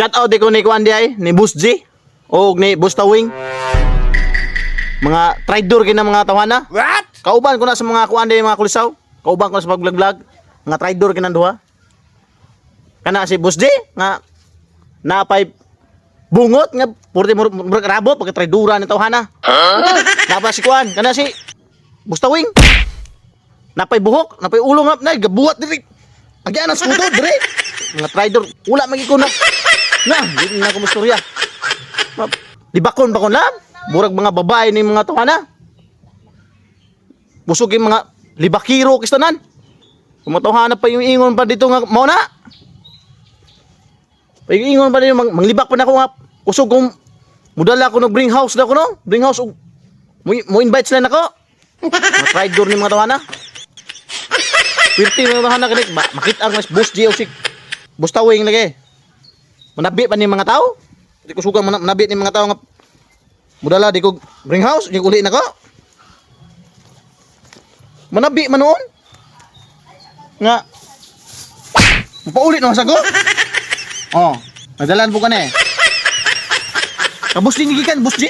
Shout out ko ni Kuan di ay ni Boss G o ni Boss Tawing. Mga trader kina mga tawana. What? Kauban ko na sa mga kuan di mga kulisaw. Kauban ko na sa pag-vlog. Mga trader kina duha. Kana si Boss G nga napay bungot nga purti rabot pagka traidura ni tawhana. Napa si Kuan kana si Boss Tawing. Napay buhok, napay ulo nga na gabuhat diri. Agyan ang skuto diri. Mga trader wala magikuna. Na, di na ko mustorya. Libakon bakon lang. Murag mga babae ni mga tawana. Busog yung mga libakiro kistanan. Kumatawahan pa yung ingon pa dito nga mao na. Yung ingon pa dito manglibak pa na ako nga. Kusog kong mudala ko no bring house na ko no. Bring house mo invite sila nako. Mga trader ni mga tawana. Pirti mga tawana kanit makita ang mas Boss G o si Boss Tawing lagi. Manabi pa ni mga tao. Di ko suka manabi ni mga tao nga mudala di ko bring house, di ko uli na ko. Manabi man noon. Nga mapaulit na sa ko. Oh, nadalan po ka na eh. Kabus din gikan, Boss G.